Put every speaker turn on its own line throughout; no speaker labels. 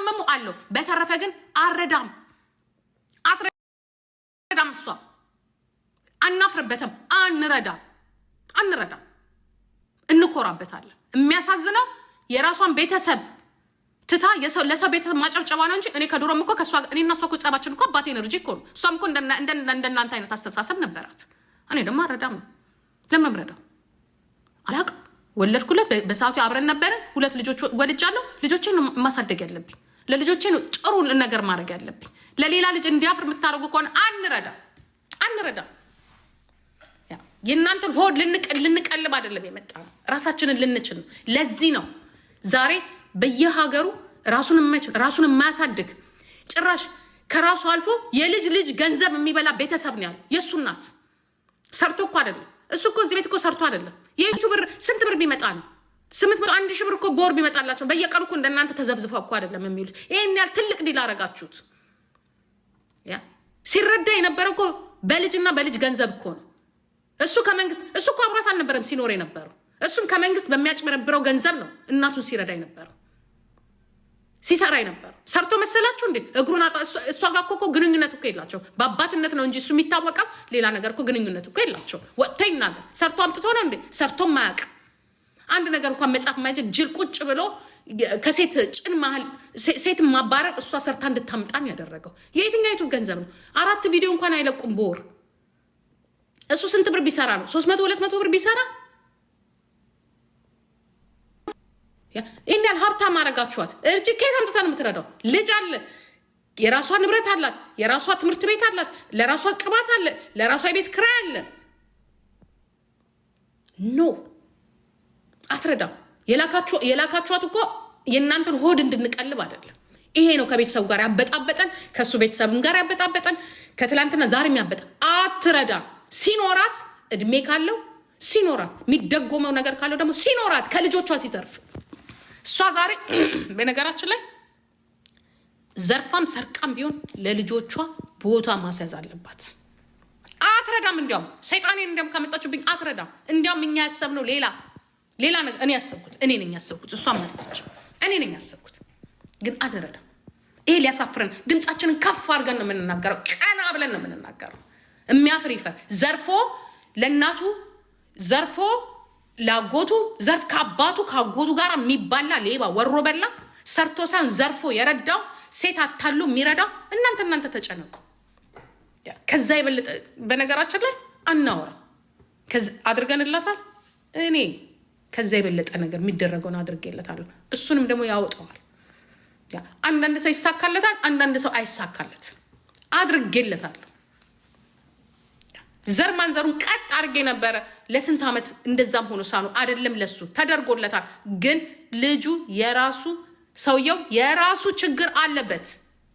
የሚታመሙ አለው። በተረፈ ግን አትረዳም። እሷ አናፍርበትም። አንረዳም፣ እንኮራበታለን። የሚያሳዝነው የራሷን ቤተሰብ ትታ ለሰው ቤተሰብ ማጨብጨባ ነው እንጂ እኔ ከድሮም እኮ ከሷ እኔና እሷ እኮ ጸባችን እኮ አባቴ ኤነርጂ እኮ ነው። እሷም እኮ እንደናንተ አይነት አስተሳሰብ ነበራት። እኔ ደግሞ አረዳም ነው። ለምን ምረዳው አላውቅም። ወለድኩለት፣ በሰዓቱ አብረን ነበርን። 2 ልጆች ወልጃለሁ። ልጆቼን ማሳደግ ያለብኝ፣ ለልጆቼ ነው ጥሩ ነገር ማድረግ ያለብኝ። ለሌላ ልጅ እንዲያፍር የምታደርጉ ከሆነ አንረዳም። የእናንተን ሆድ ልንቀልብ አይደለም የመጣ ነው፣ ራሳችንን ልንችል ነው። ለዚህ ነው ዛሬ በየሀገሩ ራሱን የማያሳድግ ጭራሽ ከራሱ አልፎ የልጅ ልጅ ገንዘብ የሚበላ ቤተሰብ ነው ያለው። የእሱ እናት ሰርቶ እኮ አይደለም እሱ እኮ እዚህ ቤት እኮ ሰርቶ አይደለም። የዩቱብ ብር ስንት ብር ቢመጣ ነው? 800 1000 ብር እኮ በወር ቢመጣላቸው በየቀኑ እኮ እንደናንተ ተዘፍዝፈው እኮ አይደለም የሚሉት። ይሄን ያህል ትልቅ ዲል አረጋችሁት። ሲረዳ የነበረው እኮ በልጅና በልጅ ገንዘብ እኮ ነው። እሱ እኮ አብሯት አልነበረም ሲኖር የነበረው። እሱም ከመንግስት በሚያጭበረብረው ገንዘብ ነው እናቱን ሲረዳ የነበረው ሲሰራ የነበረው። ሰርቶ መሰላችሁ እንዴ? እግሩን እሷ ጋር እኮ ግንኙነት እኮ የላቸው። በአባትነት ነው እንጂ እሱ የሚታወቀው ሌላ ነገር እኮ ግንኙነት እኮ የላቸው። ወጥቶ ይናገር። ሰርቶ አምጥቶ ነው እንዴ? ሰርቶ ማያውቅ አንድ ነገር እንኳን መጻፍ ማይችል ጅል ቁጭ ብሎ ከሴት ጭን መሀል ሴት ማባረር እሷ ሰርታ እንድታምጣን ያደረገው የየትኛው ዩቱብ ገንዘብ ነው? 4 ቪዲዮ እንኳን አይለቁም በወር። እሱ ስንት ብር ቢሰራ ነው? 300 200 ብር ቢሰራ ይህን ያህል ሀብታም አረጋችኋት። እርጅ ከየት አምጥታ ነው የምትረዳው? ልጅ አለ፣ የራሷ ንብረት አላት፣ የራሷ ትምህርት ቤት አላት፣ ለራሷ ቅባት አለ፣ ለራሷ የቤት ክራይ አለ። ኖ አትረዳም። የላካችኋት እኮ የእናንተን ሆድ እንድንቀልብ አይደለም። ይሄ ነው ከቤተሰቡ ጋር ያበጣበጠን፣ ከእሱ ቤተሰብም ጋር ያበጣበጠን፣ ከትላንትና ዛሬም ያበጣ። አትረዳም። ሲኖራት እድሜ ካለው ሲኖራት የሚደጎመው ነገር ካለው ደግሞ ሲኖራት ከልጆቿ ሲተርፍ እሷ ዛሬ በነገራችን ላይ ዘርፋም ሰርቃም ቢሆን ለልጆቿ ቦታ ማስያዝ አለባት። አትረዳም። እንዲያውም ሰይጣኔን እንዲያውም ካመጣችሁብኝ አትረዳም። እንዲያውም እኛ ያሰብነው ሌላ ነገር እኔ ነኝ ያሰብኩት እሷ ማለች እኔ ነኝ ያሰብኩት፣ ግን አልረዳም። ይሄ ሊያሳፍረን ድምጻችንን ከፍ አድርገን ነው የምንናገረው፣ ቀና ብለን ነው የምንናገረው። የሚያፍር ይፈር። ዘርፎ ለእናቱ ዘርፎ ላጎቱ ዘርፍ ከአጎቱ ጋር የሚባላ ሌባ ወሮ በላ ሰርቶ ሳን ዘርፎ የረዳው ሴት አታሉ የሚረዳው እናንተ ተጨነቁ። ከዛ የበለጠ በነገራችን ላይ አናወራ አድርገንላታል። እኔ ከዛ የበለጠ ነገር የሚደረገውን አድርጌለታለሁ። እሱንም ደግሞ ያወጣዋል። አንዳንድ ሰው ይሳካለታል፣ አንዳንድ ሰው አይሳካለት። አድርጌለታለሁ። ዘር ማንዘሩን ቀጥ አድርጌ ነበረ ለስንት ዓመት። እንደዛም ሆኖ ሳኑ አይደለም ለሱ ተደርጎለታል። ግን ልጁ ሰውየው የራሱ ችግር አለበት።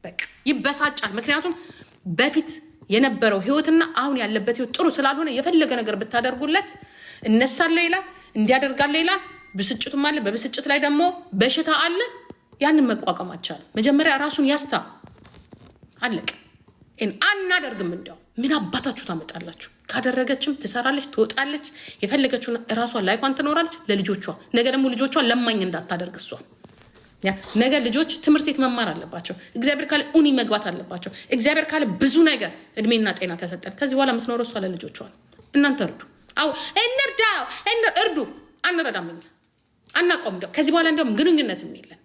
በቃ ይበሳጫል። ምክንያቱም በፊት የነበረው ህይወትና አሁን ያለበት ህይወት ጥሩ ስላልሆነ የፈለገ ነገር ብታደርጉለት እነሳለሁ ይላል፣ እንዲያደርጋለሁ ይላል። ብስጭቱም አለ። በብስጭት ላይ ደግሞ በሽታ አለ። ያንን መቋቋም አልቻለም። መጀመሪያ ራሱን ያስታ አለቀ። አናደርግም። እንዲያው ምን አባታችሁ ታመጣላችሁ? ካደረገችም ትሰራለች፣ ትወጣለች፣ የፈለገችውን እራሷን ላይፏን ትኖራለች ለልጆቿ። ነገ ደግሞ ልጆቿ ለማኝ እንዳታደርግ እሷ ነገ ልጆች ትምህርት ቤት መማር አለባቸው። እግዚአብሔር ካለ ኡኒ መግባት አለባቸው። እግዚአብሔር ካለ ብዙ ነገር እድሜና ጤና ከሰጠን ከዚህ በኋላ የምትኖረው እሷ ለልጆቿ። እናንተ እርዱ። እርዱ። አንረዳም፣ እኛ አናቆም። ከዚህ በኋላ እንዲያውም ግንኙነት የለን።